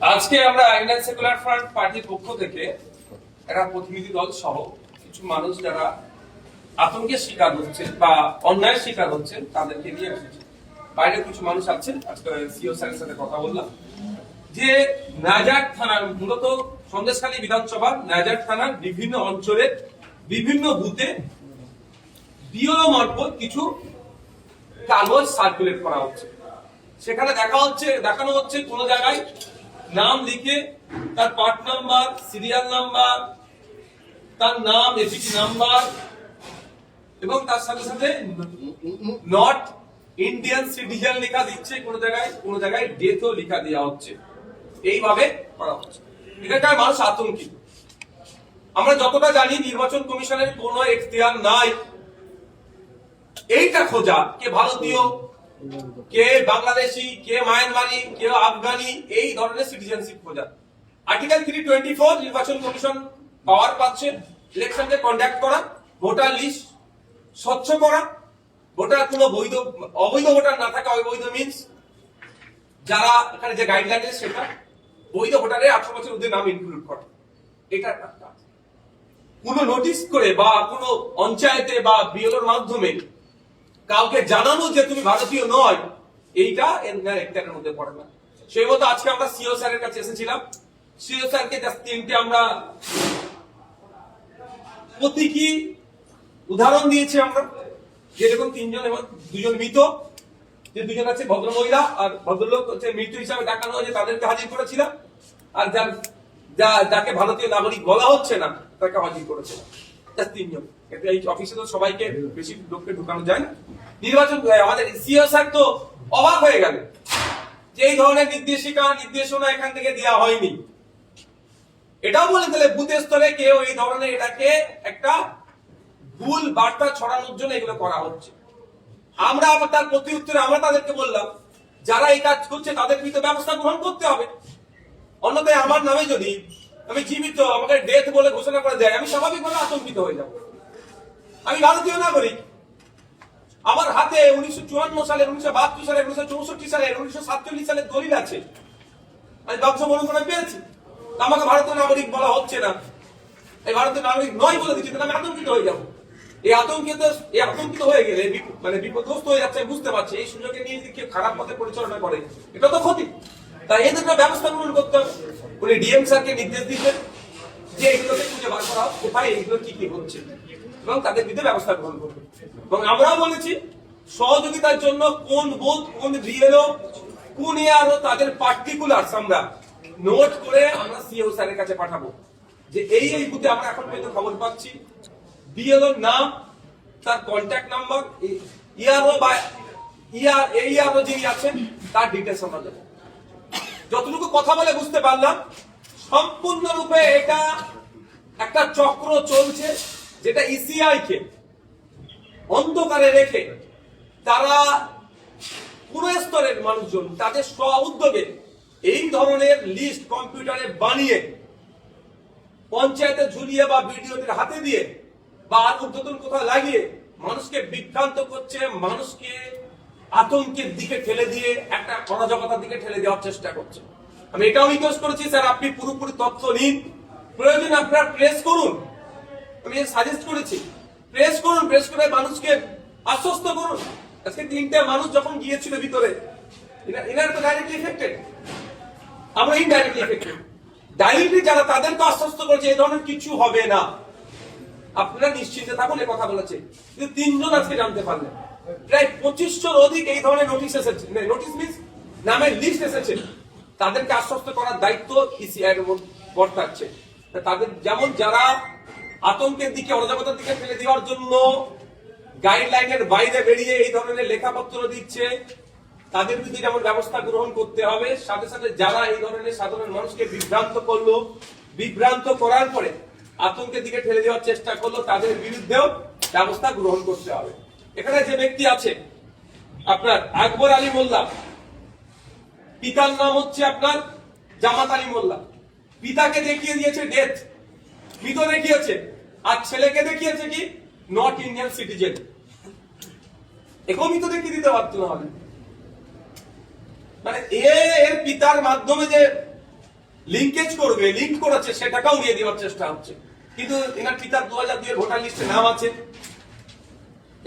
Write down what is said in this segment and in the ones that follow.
আজকে আমরা Indian secular front পার্টির পক্ষ থেকে একটা প্রতিনিধি দল সহ কিছু মানুষ যারা আতঙ্কের শিকার হচ্ছে বা অন্যায়ের শিকার হচ্ছেন তাদেরকে নিয়ে এসেছি। বাইরে কিছু মানুষ আছেন, আজকে সিও স্যারের সাথে কথা বললাম যে নাজার থানার মূলত সন্দেশখালী বিধানসভা নাজার থানার বিভিন্ন অঞ্চলের বিভিন্ন বুথে বিওলো মারফত কিছু কাগজ সার্কুলেট করা হচ্ছে। সেখানে দেখানো হচ্ছে কোন জায়গায় নাম লিখে তার পার্ট নাম্বার, সিরিয়াল নাম্বার, তার নাম, এপিটি নাম্বার এবং তার সাথে সাথে নট ইন্ডিয়ান সিটিজেন লেখা দিচ্ছে, কোন জায়গায় ডেথও লেখা দেওয়া হচ্ছে। এইভাবে করা হচ্ছে, এখানকার মানুষ আতঙ্কিত। আমরা যতটা জানি নির্বাচন কমিশনের কোনো এখতিয়ার নাই এইটা খোঁজা কে ভারতীয়, কে বাংলাদেশি, কে মায়ানমারি, কে আফগানি, এই ধরনের সিটিজেনশিপ খোঁজা। আর্টিকেল 324 নির্বাচন কমিশন পাওয়ার পাচ্ছে ইলেকশনকে কন্ডাক্ট করা, ভোটার লিস্ট স্বচ্ছ করা, ভোটার কোনো অবৈধ ভোটার না থাকা, অবৈধ মিন্স যারা এখানে যে গাইডলাইন আছে সেটা বৈধ ভোটারের 18 বছর ঊর্ধ্বে নাম ইনক্লুড করা। এটা একটা কোনো নোটিশ করে বা কোনো পঞ্চায়েতে বা বিএলওর মাধ্যমে কাউকে জানানো যে তুমি ভারতীয় নয়, এইটা এর মধ্যে পড়ে না। সেই মতো আজকে আমরা সিও স্যারের কাছে এসেছিলাম। সিও স্যারকে তিনটে আমরা প্রতীকী উদাহরণ দিয়েছি আমরা, যেরকম তিনজন এবং দুজন মৃত, যে দুজন আছে ভদ্র মহিলা আর ভদ্রলোক হচ্ছে মৃত হিসাবে দেখানো হয়েছে, তাদেরকে হাজির করেছিলাম। আর যাকে ভারতীয় নাগরিক বলা হচ্ছে না তাকে হাজির করেছিলাম। তিনজন। এই অফিসে তো সবাইকে বেশি লোককে ঢুকানো যায় না। নির্বাচন আমাদের সিও স্যার তো অবাক হয়ে গেল যে এই ধরনের নির্দেশনা এখান থেকে দেওয়া হয়নি। এটাও বলে দিলে বুথ স্তরে কেউ এই ধরনের এটাকে একটা ভুল বার্তা ছড়ানোর জন্য এগুলো করা হচ্ছে। আমরা আবার তার প্রতি উত্তরে আমরা তাদেরকে বললাম যারা এই কাজ করছে তাদের বিরুদ্ধে ব্যবস্থা গ্রহণ করতে হবে। অন্যথায় আমার নামে যদি আমি জীবিত, আমাকে ডেথ বলে ঘোষণা করে দেয়, আমি স্বাভাবিকভাবে আতঙ্কিত হয়ে যাব। আমি ভারতীয় নাগরিক, আমার হাতে 1954 সালের, 1972 সালের, 1964 সালের, 1947 সালের দলিল আছে। আমি বংশবরণ করে পেয়েছি, আমাকে ভারতীয় নাগরিক বলা হচ্ছে না, এই ভারতীয় নাগরিক নয় বলে দিচ্ছে, তাহলে আমি আতঙ্কিত হয়ে যাবো। এই আতঙ্কিত হয়ে গেলে মানে বিপদগ্রস্ত হয়ে যাচ্ছে, বুঝতে পারছি এই সুযোগে নিয়ে যদি কেউ খারাপ পথে পরিচালনা করে এটা তো ক্ষতি। তাই এদের ব্যবস্থা গ্রহণ করতে হবে। উনি ডিএম স্যারকে নির্দেশ দিতেন যে এগুলোকে খুঁজে বার করা হোক কোথায় এইগুলো কি হচ্ছে এবং তাদের বিরুদ্ধে ব্যবস্থা গ্রহণ করবে। এবং আমরাও বলেছি সহযোগিতার জন্য কোন বুথ, কোন বিএলও, কোন এআরও, তাদের পার্টিকুলারস আমরা নোট করে আমরা সিও স্যারের কাছে পাঠাবো যে এই বুথে আমরা এখন পর্যন্ত খবর পাচ্ছি বিএলওর নাম, তার কন্ট্যাক্ট নাম্বার, ইআরও বা এইআরও যিনি আছেন তার ডিটেলস আমরা দেবো। যতটুকু কথা বলে বুঝতে পারলাম সম্পূর্ণরূপে এটা একটা চক্র চলছে, যেটা ইসিআই কে অন্ধকারে রেখে তারা পুরো স্তরের মানুষজন তাদের স্ব উদ্যোগে এই ধরনের লিস্ট কম্পিউটারে বানিয়ে পঞ্চায়েতে ঝুলিয়ে বা বিডিওদের হাতে দিয়ে বা আর উদ্যোতন কোথাও লাগিয়ে মানুষকে বিভ্রান্ত করছে, মানুষকে আতঙ্কের দিকে ঠেলে দিয়ে একটা অরাজকতার দিকে ঠেলে দেওয়ার চেষ্টা করছে। আমি এটাও রিকোয়েস্ট করেছি স্যার আপনি পুরোপুরি তথ্য নিন, প্রয়োজনে আপনারা প্রেস করুন। আমি সাজেস্ট করেছি প্রেস করুন, প্রেস করে মানুষকে আশ্বস্ত করুন। আজকে 3টে মানুষ যখন গিয়েছিল ভিতরে, এনারা তো ডাইরেক্টলি এফেক্টেড, আমরা ইনডাইরেক্টলি এফেক্টেড। ডাইরেক্টলি যারা তাদেরকে আশ্বস্ত করেছে এই ধরনের কিছু হবে না, আপনারা নিশ্চিন্তে থাকুন, এই কথা বলেছে। কিন্তু 3জন আজকে জানতে পারলেন, প্রায় 2500 অধিক এই ধরনের নোটিশ এসেছে, নোটিশ মিন্স নামের লিস্ট এসেছে। তাদেরকে আশ্বস্ত করার দায়িত্ব ইসিআই এর বর্তাচ্ছে। তাদের যেমন যারা আতঙ্কের দিকে, অরাজকতার দিকে ফেলে দেওয়ার জন্য গাইডলাইনের বাইরে বেরিয়ে এই ধরনের লেখাপত্র দিচ্ছে, তাদের বিরুদ্ধে যেমন ব্যবস্থা গ্রহণ করতে হবে, সাথে সাথে যারা এই ধরনের সাধারণ মানুষকে বিভ্রান্ত করলো, বিভ্রান্ত করার পরে আতঙ্কের দিকে ঠেলে দেওয়ার চেষ্টা করলো, তাদের বিরুদ্ধেও ব্যবস্থা গ্রহণ করতে হবে। এখানে যে ব্যক্তি আছে আপনার আকবর আলী মোল্লা, পিতার নাম হচ্ছে আপনার জামাত আলী মোল্লা, পিতাকে দেখিয়ে দিয়েছে ডেথ, মৃত দেখিয়েছে, আর ছেলেকে দেখিয়েছে কি নট ইন্ডিয়ান সিটিজেন। এরকমই তো দেখিয়ে দিতে পারতো না। মানে এর পিতার মাধ্যমে যে লিঙ্কেজ করবে, লিঙ্ক করেছে সেটাকেও উড়িয়ে দেওয়ার চেষ্টা হচ্ছে। কিন্তু এনার পিতার 2002 এর ভোটার লিস্টে নাম আছে,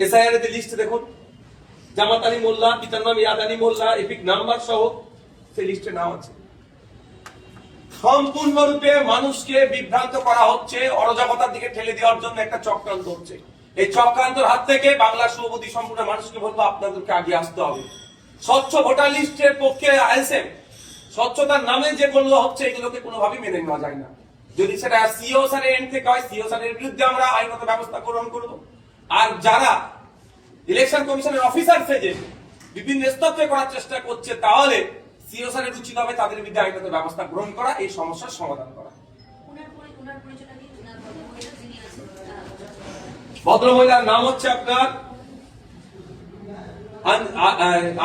এসআইআর এর লিস্টে দেখুন, জামাত আলী মোল্লা, পিতার নাম ইয়াদ আলী মোল্লা, এপিক নাম্বার সহ সেই লিস্টে নাম আছে। সম্পূর্ণরূপে মানুষকে বিভ্রান্ত করা হচ্ছে, অরাজকতার দিকে ঠেলে দেওয়ার জন্য একটা চক্রান্ত হচ্ছে। এই চক্রান্তের হাত থেকে বাংলা শুভবুদ্ধি সম্পূর্ণ মানুষকে বলবো আপনাদেরকে আগে আসতে হবে। স্বচ্ছ ভোটার লিস্টের পক্ষে আইএসএম, স্বচ্ছতার নামে যে বললো হচ্ছে এগুলোকে কোনোভাবেই মেনে নেওয়া যায় না। যদি সেটা সিও স্যারের এন্ড থেকে হয়, সিও স্যারের বিরুদ্ধে আমরা আইনগত ব্যবস্থা গ্রহণ করব। আর যারা ইলেকশন কমিশনের অফিসার সেজে বিভিন্ন স্তরে করার চেষ্টা করছে, তাহলে সিও স্যারের উচিত হবে তাদের বিরুদ্ধে আইনগত ব্যবস্থা গ্রহণ করা, এই সমস্যার সমাধান করা। ভদ্রমহিলার নাম হচ্ছে আপনার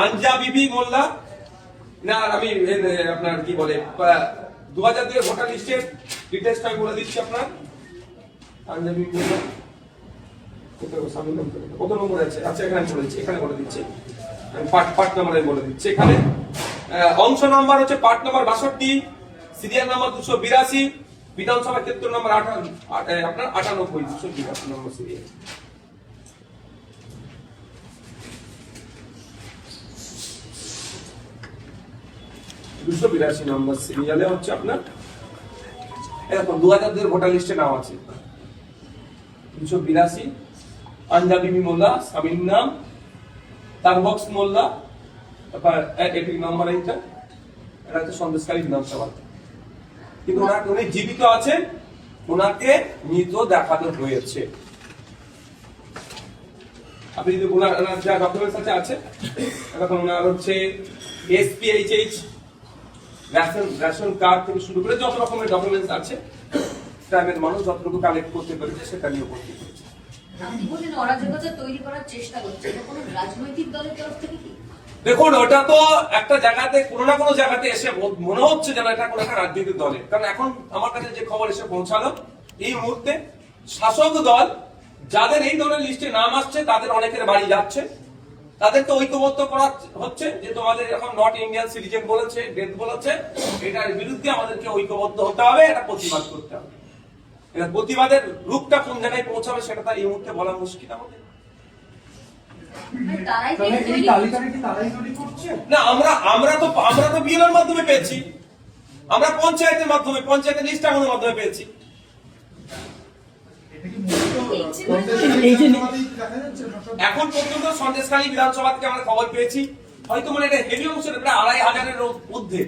আঞ্জা বিবি মোল্লা। না, আমি আপনার কি বলে 2002 এর ভোটার লিস্টের ডিটেইলসটা আমি বলে দিচ্ছি আপনার। আঞ্জা বিবি মোল্লা কত নম্বর আছে? আচ্ছা, এখানে বলেছি, এখানে বলে দিচ্ছি, আমি পার্ট নম্বরে বলে দিচ্ছি। এখানে অংশ নাম্বার হচ্ছে পার্ট নাম্বার 62, সিরিয়াল নাম্বার 282, বিধানসভা ক্ষেত্র নাম্বার আপনার 98, 282 নম্বর সিরিয়াল। দুশো 82 নম্বর সিরিয়ালে হচ্ছে আপনার এরকম 2002 এর ভোটার লিস্টে নাম আছে 282, আঞ্জা বিবি মোল্লা, স্বামীর নাম তারবক্স মোল্লা, তারপর এপিক নাম্বার এইটা, এটা হচ্ছে সন্দেশকারী বিধানসভা। কিন্তু উনি জীবিত আছেন, ওনাকে মৃত দেখানো হয়েছে। আপনি যদি ওনার যা ডকুমেন্টস আছে এখন ওনার হচ্ছে এসপিএইচএইচ, রেশন কার্ড থেকে শুরু করে যত রকমের ডকুমেন্টস আছে, গ্রামের মানুষ যতটুকু কালেক্ট করতে পেরেছে সেটা নিয়ে করতে পেরেছে। আপনি বলেন অরাজকতা তৈরি করার চেষ্টা করছে, এটা কোনো রাজনৈতিক দলের তরফ থেকে কি? দেখুন, ওটা তো একটা জায়গাতে কোনো না কোনো জায়গাতে এসে মনে হচ্ছে যেন এটা কোনো একটা রাজনৈতিক দলের। কারণ এখন আমার কাছে যে খবর এসে পৌঁছালো, এই মুহূর্তে শাসক দল যাদের এই দলের লিস্টে নাম আসছে তাদের অনেকের বাড়ি যাচ্ছে, তাদেরকে ঐক্যবদ্ধ করা হচ্ছে যে তোমাদের এখন নট ইন্ডিয়ান সিটিজেন বলেছে, ডেথ বলেছে, এটার বিরুদ্ধে আমাদেরকে ঐক্যবদ্ধ হতে হবে, এটা প্রতিবাদ করতে হবে। এটা প্রতিবাদের রূপটা কোন জায়গায় পৌঁছাবে সেটা তার এই মুহূর্তে বলা মুশকিল আমাদের। না, আমরা তো বিএলওর মাধ্যমে পেয়েছি, আমরা পঞ্চায়েতের মাধ্যমে, পঞ্চায়েতের লিস্ট আমাদের মাধ্যমে পেয়েছি। এখন পর্যন্ত সন্দেশখালী বিধানসভা থেকে আমরা খবর পেয়েছি, হয়তো মানে এটা হেভি অংশের প্রায় 2500-এর মধ্যে,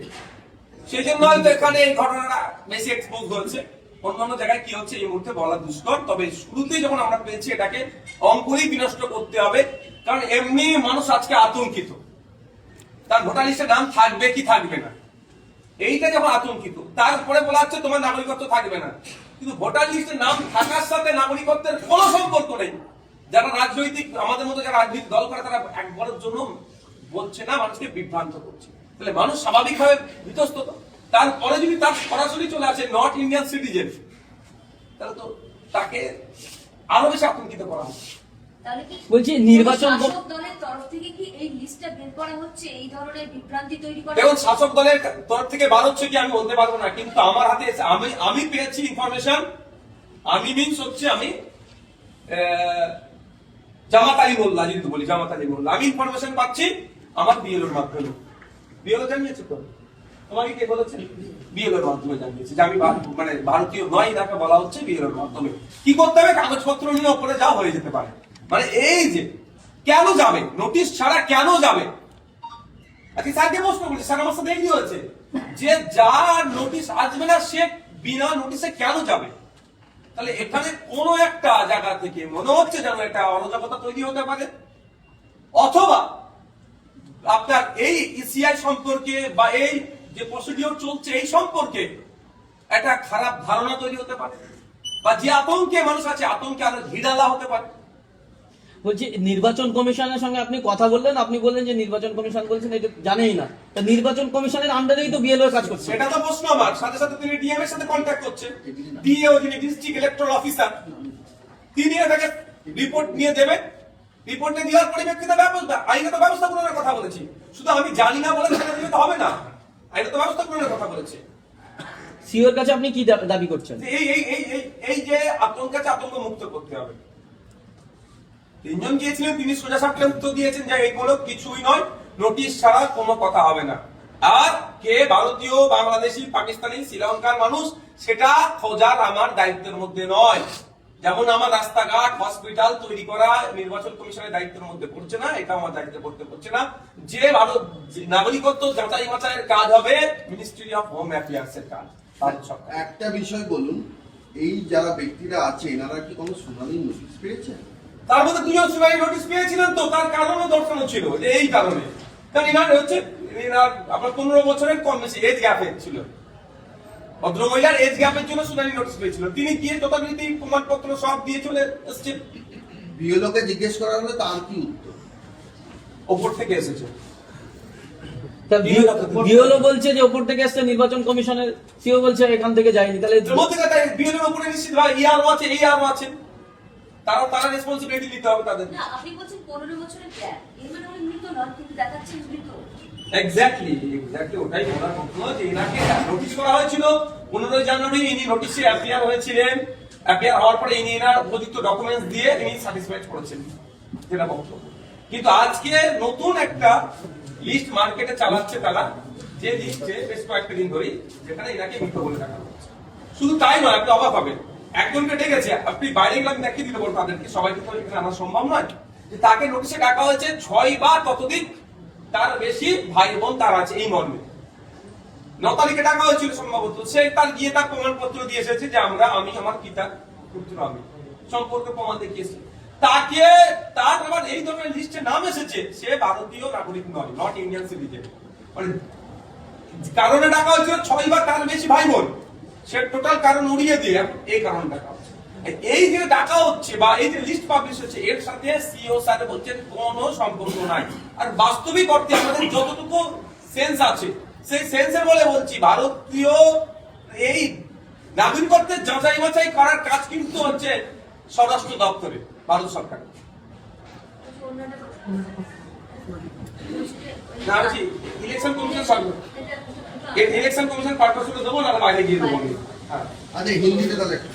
সেই জন্য হয়তো এখানে এই ঘটনাটা বেশি এক্সপোজ হচ্ছে। অন্যান্য জায়গায় কি হচ্ছে এই মুহূর্তে বলা দুষ্কর। তবে শুরুতেই যখন আমরা পেয়েছি এটাকে অঙ্কুরেই বিনষ্ট করতে হবে, কারণ এমনি মানুষ আজকে আতঙ্কিত, তার ভোটার লিস্টে নাম থাকবে কি থাকবে না, এইটা যখন আতঙ্কিত, তারপরে বলা হচ্ছে তোমার নাগরিকত্ব থাকবে না। কিন্তু ভোটার লিস্টে নাম থাকার সাথে নাগরিকত্বের কোনো সম্পর্ক নেই। যারা রাজনৈতিক, আমাদের মতো যারা রাজনৈতিক দল করে, তারা একবারের জন্য বলছে না, মানুষকে বিভ্রান্ত করছে। তাহলে মানুষ স্বাভাবিকভাবে বিতস্তত। তারপরে যদি তার সরাসরি চলে আসে নট ইন্ডিয়ান সিটিজেন, তাহলে তো তাকে আরো বেশি আতঙ্কিত করা হবে। বলছি নির্বাচন দলের তরফ থেকে কি এই লিস্টটা বের করা হচ্ছে, এই ধরনের বিভ্রান্তি তৈরি করা? দেখুন, শাসক দলের তরফ থেকে বার হচ্ছে কি আমি বলতে পারবো না, কিন্তু আমার হাতে আমি পেয়েছি ইনফরমেশন। আমি মিনস হচ্ছে আমি জামাত আলী মোল্লা, যেহেতু বলি জামাত আলী মোল্লা, আমি ইনফরমেশন পাচ্ছি আমার বিএলওর মাধ্যমে। বিএলও জানিয়েছে তো তোমাকে, কে বলেছে? বিএলওর মাধ্যমে জানিয়েছে যে আমি মানে ভারতীয় নয়, তাকে বলা হচ্ছে বিএলওর মাধ্যমে। কি করতে হবে? কাগজপত্র নিয়ে ওপরে যাওয়া হয়ে যেতে পারে। মানে এই যে কেন যাবে, নোটিশ ছাড়া কেন যাবে? আজকে স্যারকে প্রশ্ন করছি, স্যার আমার সাথে এগ্রি হয়েছে যে যার নোটিশ আসবে না সে বিনা নোটিশে কেন যাবে। তাহলে এখানে কোনো একটা জায়গা থেকে মনে হচ্ছে যেন একটা অরাজকতা তৈরি হতে পারে, অথবা আপনার এই ইসিআই সম্পর্কে বা এই যে প্রসিডিওর চলছে এই সম্পর্কে একটা খারাপ ধারণা তৈরি হতে পারে, বা যে আতঙ্কে মানুষ আছে আতঙ্কে আরো ভিড়ালা হতে পারে। বলছি নির্বাচন কমিশনের সঙ্গে আপনি কথা বললেন, আপনি বললেন যে নির্বাচন কমিশন বলছেন এটা জানেই না, তা নির্বাচন কমিশনের আন্ডারেই তো বিএলও কাজ করছে। সেটা তো প্রশ্ন আমার। সাথে সাথে তিনি ডিএম এর সাথে কন্ট্যাক্ট করছে, ডিএও যিনি ডিস্ট্রিক্ট ইলেকট্রাল অফিসার, তিনি এটাকে রিপোর্ট নিয়ে দেবে। রিপোর্ট নিয়ে দেওয়ার পরিপ্রেক্ষিতে আইনগত ব্যবস্থা গ্রহণের কথা বলেছি। শুধু আমি জানি না বলে সেটা দিলে তো হবে না, আইনগত ব্যবস্থা গ্রহণের কথা বলেছে। সিওর কাছে আপনি কি দাবি করছেন? এই যে আতঙ্কাকে আতঙ্ক মুক্ত করতে হবে। তিনজন গিয়েছিলেন, তিনি সোজা সাপটে উত্তর দিয়েছেন যে এইগুলো কিছুই নয়, নোটিশ ছাড়া কোনো কথা হবে না। আর কে ভারতীয়, বাংলাদেশি, পাকিস্তানি, শ্রীলঙ্কার মানুষ সেটা খোঁজার আমার দায়িত্বের মধ্যে নয়। যেমন আমার রাস্তাঘাট, হসপিটাল তৈরি করা নির্বাচন কমিশনের দায়িত্বের মধ্যে পড়ছে না, এটা আমার দায়িত্বে পড়তে পড়ছে না। যে ভারত নাগরিকত্ব যাচাই বাছাইয়ের কাজ হবে মিনিস্ট্রি অফ হোম অ্যাফেয়ার্স এর কাজ। ভারত সরকার। একটা বিষয় বলুন, এই যারা ব্যক্তিরা আছে এনারা কি কোনো শুনানির নোটিশ পেয়েছেন? তার মধ্যে দুজন শুনানি নোটিশ পেয়েছিলেন, তো তার কারণও দর্শানো ছিল যে এই কারণে, কারণ এনার হচ্ছে এনার আপনার 15 বছরের কম বেশি এজ গ্যাপ ছিল, ভদ্রমহিলার এজ গ্যাপের জন্য শুনানি নোটিশ পেয়েছিল। তিনি গিয়ে যথারীতি প্রমাণপত্র সব দিয়ে চলে এসছেন। বিএলওকে জিজ্ঞেস করা হলে তার কি উত্তর? ওপর থেকে এসেছে। বিএলও বলছে যে ওপর থেকে এসছে নির্বাচন কমিশনের, সিও বলছে এখান থেকে যায়নি। তাহলে এর মধ্যে কথা বিএলএর উপরে নিশ্চিত ভাই ইয়ারও আছে, এই ইয়ারও আছে, তারা রেসপন্সিবিলিটি নিতে হবে তাদের। না, আপনি বলছেন 15 বছরের গ্যাপ, এর মানে উনি মৃত নন, কিন্তু দেখাচ্ছেন মৃত। এক্স্যাক্টলি ওটাই বলার কথা, যে এনাকে নোটিশ করা হয়েছিল 15 জানুয়ারি, ইনি নোটিশে অ্যাপিয়ার হয়েছিলেন। অ্যাপিয়ার হওয়ার পরে ইনি এনার উপযুক্ত ডকুমেন্টস দিয়ে ইনি স্যাটিসফাইড করেছেন, যেটা বক্তব্য। কিন্তু আজকে নতুন একটা লিস্ট মার্কেটে চালাচ্ছে তারা, যে লিস্টে বেশ কয়েকটা দিন ধরেই, যেখানে এনাকে মৃত বলে দেখা হচ্ছে। শুধু তাই নয়, আপনি অবাক হবেন, একজনকে ডেকেছে, আপনি বাইরে গেলে আমি দেখিয়ে দিতে পারবো তাদেরকে, সবাইকে তো এখানে আনা সম্ভব নয়, যে তাকে নোটিশে ডাকা হয়েছে 6 বা ততোধিক তার বেশি ভাই বোন তার আছে, এই মর্মে 9 তারিখে ডাকা হয়েছিল সম্ভবত। সে তার গিয়ে তার প্রমাণপত্র দিয়ে এসেছে যে আমি আমার পিতা পুত্র আমি সম্পর্কে প্রমাণ দেখিয়েছি। তাকে তার আবার এই ধরনের লিস্টে নাম এসেছে, সে ভারতীয় নাগরিক নয়, নট ইন্ডিয়ান সিটিজেন। মানে কারণে ডাকা হয়েছিল 6 বা তার বেশি ভাই বোন, সে টোটাল কারণ উড়িয়ে দিয়ে এই কারণে ডাকা হচ্ছে। এই যে ডাকা হচ্ছে বা এই যে লিস্ট পাবলিশ হচ্ছে, এর সাথে সিও স্যার বলছেন কোনো সম্পর্ক নাই। আর বাস্তবিক অর্থে আমাদের যতটুকু সেন্স আছে সেই সেন্সের বলে বলছি, ভারতীয় এই নাগরিকত্বের যাচাই বাছাই করার কাজ কিন্তু হচ্ছে স্বরাষ্ট্র দপ্তরে, ভারত সরকার। না বলছি ইলেকশন কমিশন সরকার, ইলেকশন কমিশন পারপাস দেবো, না বাইরে গিয়ে দেবো। হ্যাঁ, আচ্ছা হিন্দিতে তাহলে একটু